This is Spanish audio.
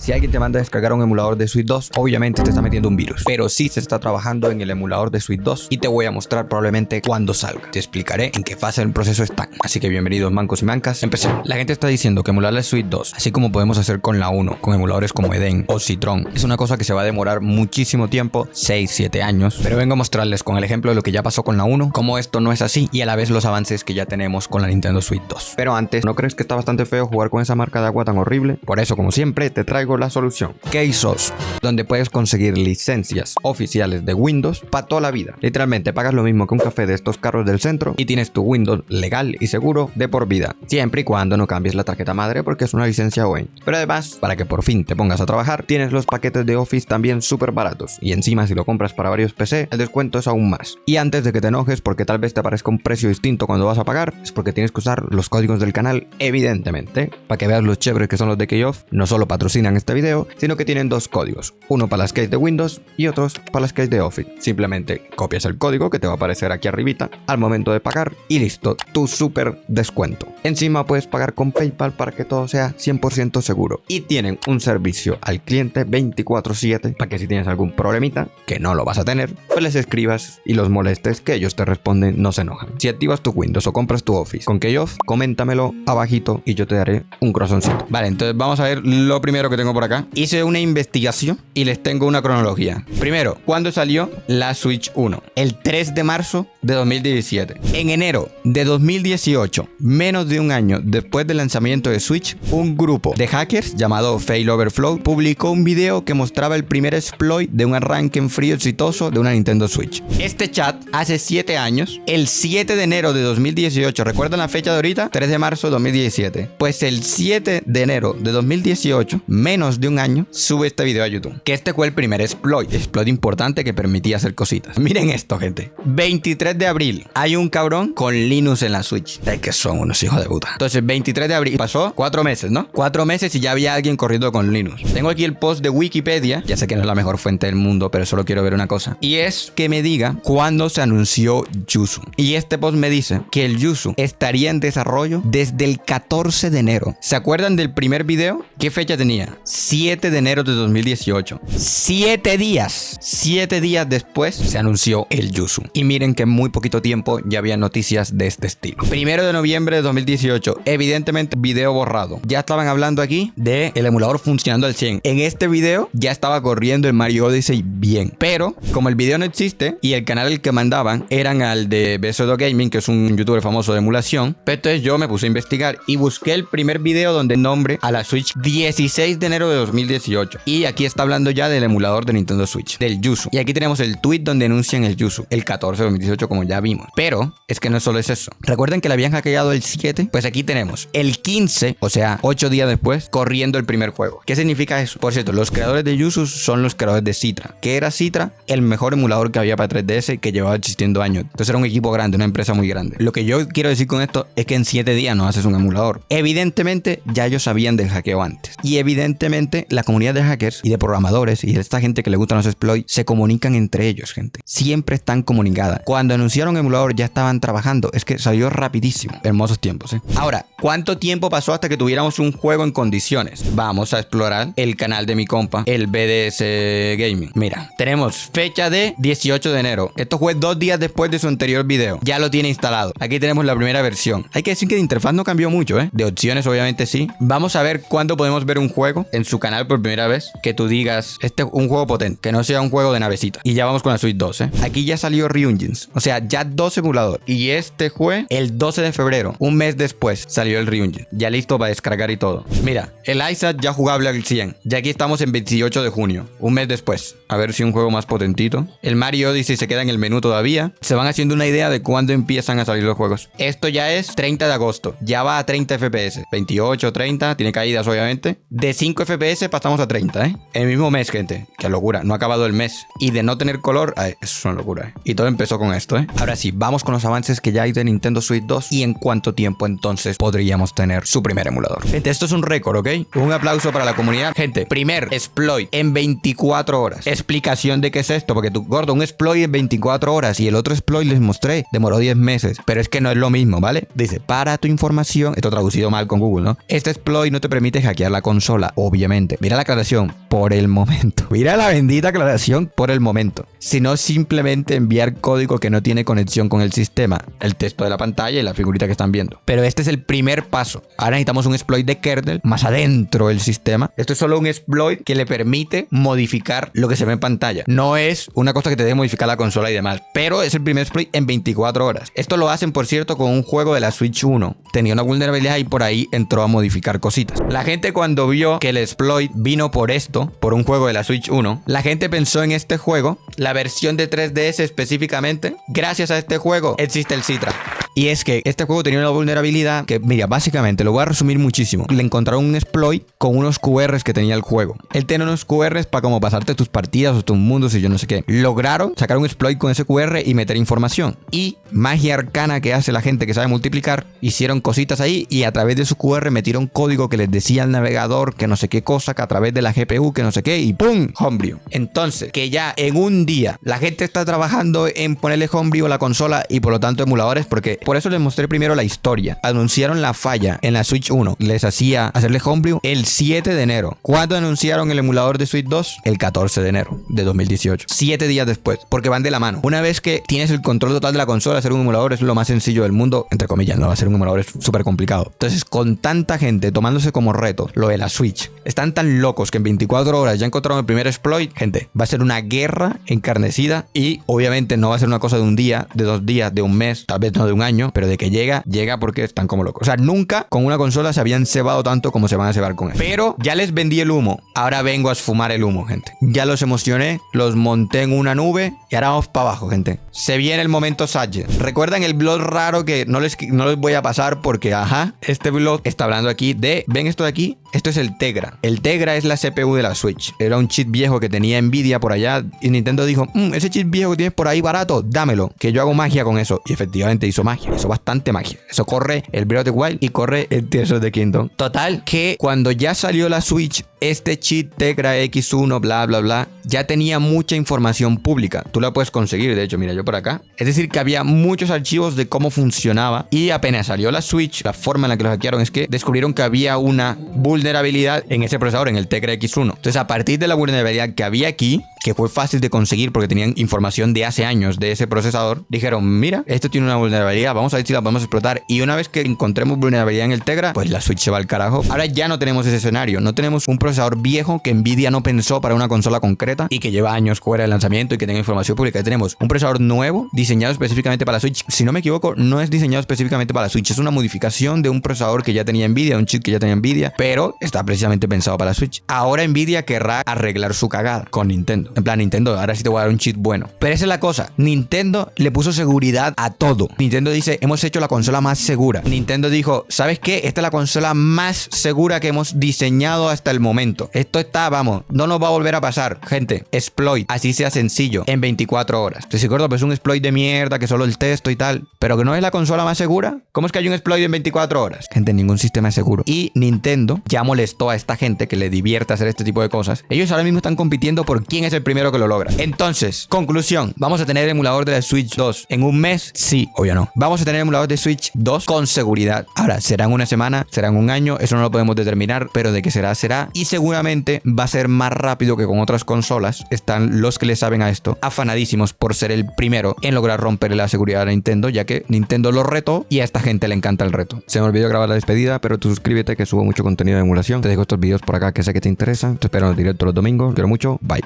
Si alguien te manda a descargar un emulador de Switch 2, obviamente te está metiendo un virus, pero sí se está trabajando en el emulador de Switch 2 y te voy a mostrar probablemente cuándo salga. Te explicaré en qué fase del proceso están. Así que bienvenidos mancos y mancas, empecemos. La gente está diciendo que emular la Switch 2, así como podemos hacer con la 1, con emuladores como Eden o Citron, es una cosa que se va a demorar muchísimo tiempo, 6-7 años, pero vengo a mostrarles con el ejemplo de lo que ya pasó con la 1, cómo esto no es así y a la vez los avances que ya tenemos con la Nintendo Switch 2. Pero antes, ¿no crees que está bastante feo jugar con esa marca de agua tan horrible? Por eso, como siempre, te traigo la solución. Keysource, donde puedes conseguir licencias oficiales de Windows para toda la vida. Literalmente pagas lo mismo que un café de estos carros del centro y tienes tu Windows legal y seguro de por vida, siempre y cuando no cambies la tarjeta madre porque es una licencia OEM. Pero además, para que por fin te pongas a trabajar, tienes los paquetes de Office también súper baratos y encima si lo compras para varios PC, el descuento es aún más. Y antes de que te enojes porque tal vez te aparezca un precio distinto cuando vas a pagar, es porque tienes que usar los códigos del canal, evidentemente, para que veas los chéveres que son los de Keyoff. No solo patrocinan este video, sino que tienen dos códigos, uno para las keys de Windows y otros para las keys de Office. Simplemente copias el código que te va a aparecer aquí arribita al momento de pagar y listo, tu súper descuento. Encima puedes pagar con PayPal para que todo sea 100% seguro. Y tienen un servicio al cliente 24/7 para que si tienes algún problemita, que no lo vas a tener, pues les escribas y los molestes, que ellos te responden, no se enojan. Si activas tu Windows o compras tu Office con Keyoff, coméntamelo abajito y yo te daré un corazoncito. Vale, entonces vamos a ver lo primero que tengo por acá. Hice una investigación y les tengo una cronología. Primero, ¿cuándo salió la Switch 1? El 3 de marzo de 2017. En enero de 2018, menos de un año después del lanzamiento de Switch, un grupo de hackers llamado Failoverflow publicó un video que mostraba el primer exploit de un arranque en frío exitoso de una Nintendo Switch. Este chat hace 7 años, el 7 de enero de 2018, ¿recuerdan la fecha de ahorita? 3 de marzo de 2017. Pues el 7 de enero de 2018, menos de un año, sube este video a YouTube. Que este fue el primer exploit importante que permitía hacer cositas. Miren esto, gente. 23 de abril, hay un cabrón con Linux en la Switch. Es que son unos hijos de puta. Entonces, 23 de abril, pasó 4 meses, ¿no? 4 meses y ya había alguien corriendo con Linux. Tengo aquí el post de Wikipedia. Ya sé que no es la mejor fuente del mundo, pero solo quiero ver una cosa. Y es que me diga cuándo se anunció Yuzu. Y este post me dice que el Yuzu estaría en desarrollo desde el 14 de enero. ¿Se acuerdan del primer video? ¿Qué fecha tenía? 7 de enero de 2018. 7 días. 7 días después se anunció el Yuzu. Y miren que en muy poquito tiempo ya había noticias de este estilo. 1 de noviembre de 2018. Evidentemente, video borrado. Ya estaban hablando aquí de el emulador funcionando al 100. En este video ya estaba corriendo el Mario Odyssey bien. Pero, como el video no existe y el canal al que mandaban eran al de BSOD Gaming, que es un youtuber famoso de emulación, pues entonces yo me puse a investigar y busqué el primer video donde nombre a la Switch 16 de enero de 2018. Y aquí está hablando ya del emulador de Nintendo Switch, del Yuzu. Y aquí tenemos el tweet donde anuncian el Yuzu, el 14 de 2018, como ya vimos. Pero es que no solo es eso. ¿Recuerden que le habían hackeado el 7? Pues aquí tenemos el 15, o sea, 8 días después, corriendo el primer juego. ¿Qué significa eso? Por cierto, los creadores de Yuzu son los creadores de Citra. ¿Qué era Citra? El mejor emulador que había para 3DS que llevaba existiendo años. Entonces era un equipo grande, una empresa muy grande. Lo que yo quiero decir con esto es que en 7 días no haces un emulador. Evidentemente ya ellos sabían del hackeo antes. Y evidentemente la comunidad de hackers y de programadores y de esta gente que le gustan los exploits se comunican entre ellos, gente. Siempre están comunicadas. Cuando anunciaron emulador ya estaban trabajando. Es que salió rapidísimo. Hermosos tiempos, ¿eh? Ahora, ¿cuánto tiempo pasó hasta que tuviéramos un juego en condiciones? Vamos a explorar el canal de mi compa, el BDS Gaming. Mira, tenemos fecha de 18 de enero. Esto fue 2 días después de su anterior video. Ya lo tiene instalado. Aquí tenemos la primera versión. Hay que decir que la interfaz no cambió mucho, ¿eh? De opciones, obviamente sí. Vamos a ver cuándo podemos ver un juego en su canal por primera vez. Que tú digas, este es un juego potente. Que no sea un juego de navecita. Y ya vamos con la Switch 2, ¿eh? Aquí ya salió Reengines. O sea, ya 2 emuladores. Y este fue el 12 de febrero. Un mes después salió el Reengine. Ya listo para descargar y todo. Mira, el Isaac ya jugable al 100. Ya aquí estamos en 28 de junio. Un mes después. A ver si un juego más potentito. El Mario Odyssey se queda en el menú todavía. Se van haciendo una idea de cuándo empiezan a salir los juegos. Esto ya es 30 de agosto. Ya va a 30 FPS. 28, 30. Tiene caídas, obviamente. De 5 FPS pasamos a 30, ¿eh? El mismo mes, gente. Qué locura. No ha acabado el mes. Y de no tener color, ay, eso es una locura, ¿eh? Y todo empezó con esto, ¿eh? Ahora sí, vamos con los avances que ya hay de Nintendo Switch 2 y en cuánto tiempo entonces podríamos tener su primer emulador. Gente, esto es un récord, ¿ok? Un aplauso para la comunidad. Gente, primer exploit en 24 horas. Explicación de qué es esto, porque tú, gordo, un exploit en 24 horas y el otro exploit les mostré, demoró 10 meses. Pero es que no es lo mismo, ¿vale? Dice, para tu información, esto traducido mal con Google, ¿no? Este exploit no te permite hackear la consola o obviamente, mira la aclaración, por el momento. Mira la bendita aclaración, por el momento. Sino simplemente enviar código que no tiene conexión con el sistema, el texto de la pantalla y la figurita que están viendo. Pero este es el primer paso. Ahora necesitamos un exploit de kernel más adentro del sistema. Esto es solo un exploit que le permite modificar lo que se ve en pantalla. No es una cosa que te deje modificar la consola y demás, pero es el primer exploit en 24 horas. Esto lo hacen, por cierto, con un juego de la Switch 1. Tenía una vulnerabilidad y por ahí entró a modificar cositas. La gente, cuando vio que el exploit vino por esto, por un juego de la Switch 1, la gente pensó en este juego, la versión de 3DS específicamente. Gracias a este juego existe el Citra. Y es que este juego tenía una vulnerabilidad que, mira, básicamente, lo voy a resumir muchísimo. Le encontraron un exploit con unos QRs que tenía el juego. Él tiene unos QRs para como pasarte tus partidas o tus mundos y yo no sé qué. Lograron sacar un exploit con ese QR y meter información. Y magia arcana que hace la gente que sabe multiplicar, hicieron cositas ahí y a través de su QR metieron código que les decía al navegador que no sé qué cosa, que a través de la GPU que no sé qué y ¡pum! Homebrew. Entonces, que ya en un día la gente está trabajando en ponerle Homebrew a la consola y por lo tanto emuladores, porque por eso les mostré primero la historia. Anunciaron la falla en la Switch 1. Les hacía hacerle Homebrew el 7 de enero. ¿Cuándo anunciaron el emulador de Switch 2? El 14 de enero de 2018. 7 días después, porque van de la mano. Una vez que tienes el control total de la consola, hacer un emulador es lo más sencillo del mundo, entre comillas, no va a ser un emulador, es súper complicado. Entonces, con tanta gente tomándose como reto lo de la Switch, están tan locos que en 24 horas ya encontraron el primer exploit. Gente, va a ser una guerra encarnecida y obviamente no va a ser una cosa de un día, de 2 días, de un mes, tal vez no de un año, pero de que llega porque están como locos. O sea, nunca con una consola se habían cebado tanto como se van a cebar con él. Pero ya les vendí el humo. Ahora vengo a esfumar el humo, gente. Ya los emocioné, los monté en una nube y ahora vamos para abajo, gente. Se viene el momento Sadge. ¿Recuerdan el blog raro que no les voy a pasar porque, este blog está hablando aquí de... ¿Ven esto de aquí? Esto es el Tegra. El Tegra es la CPU de la Switch. Era un chip viejo que tenía Nvidia por allá y Nintendo dijo, ese chip viejo que tienes por ahí barato, dámelo, que yo hago magia con eso. Y efectivamente hizo magia, hizo bastante magia. Eso corre el Breath of the Wild y corre el Tears of the Kingdom. Total, que cuando ya salió la Switch, este chip Tegra X1, bla, bla, bla, ya tenía mucha información pública. Tú la puedes conseguir, de hecho, mira, yo por acá. Es decir, que había muchos archivos de cómo funcionaba y apenas salió la Switch, la forma en la que lo hackearon es que descubrieron que había una vulnerabilidad en ese procesador, en el Tegra X1. Entonces, a partir de la vulnerabilidad que había aquí, que fue fácil de conseguir porque tenían información de hace años de ese procesador, dijeron, mira, esto tiene una vulnerabilidad, vamos a ver si la podemos explotar. Y una vez que encontremos vulnerabilidad en el Tegra, pues la Switch se va al carajo. Ahora ya no tenemos ese escenario, no tenemos un procesador viejo que Nvidia no pensó para una consola concreta y que lleva años fuera de lanzamiento y que tenga información pública. Ya tenemos un procesador nuevo, diseñado específicamente para la Switch. Si no me equivoco, no es diseñado específicamente para la Switch, es una modificación de un procesador que ya tenía Nvidia, un chip que ya tenía Nvidia, pero está precisamente pensado para la Switch. Ahora Nvidia querrá arreglar su cagada con Nintendo. En plan, Nintendo, ahora sí te voy a dar un chip bueno. Pero esa es la cosa, Nintendo le puso seguridad a todo. Nintendo dice, hemos hecho la consola más segura. Nintendo dijo, ¿sabes qué? Esta es la consola más segura que hemos diseñado hasta el momento. Esto está, vamos, no nos va a volver a pasar. Gente, exploit, así sea sencillo, en 24 horas. ¿Te acuerdas? Pues un exploit de mierda, que solo el texto y tal, pero que no es la consola más segura. ¿Cómo es que hay un exploit en 24 horas? Gente, ningún sistema es seguro. Y Nintendo ya molestó a esta gente que le divierte hacer este tipo de cosas. Ellos ahora mismo están compitiendo por quién es el primero que lo logra. Entonces, conclusión, ¿vamos a tener emulador de la Switch 2 en un mes? Sí, obvio no. ¿Vamos a tener emulador de Switch 2 con seguridad? Ahora, ¿será en una semana? ¿Será en un año? Eso no lo podemos determinar, pero de que será, será. Y seguramente va a ser más rápido que con otras consolas. Están los que le saben a esto afanadísimos por ser el primero en lograr romper la seguridad a Nintendo, ya que Nintendo lo retó y a esta gente le encanta el reto. Se me olvidó grabar la despedida, pero tú suscríbete que subo mucho contenido de emulación. Te dejo estos videos por acá que sé que te interesan. Te espero en el directo los domingos. Quiero mucho. Bye.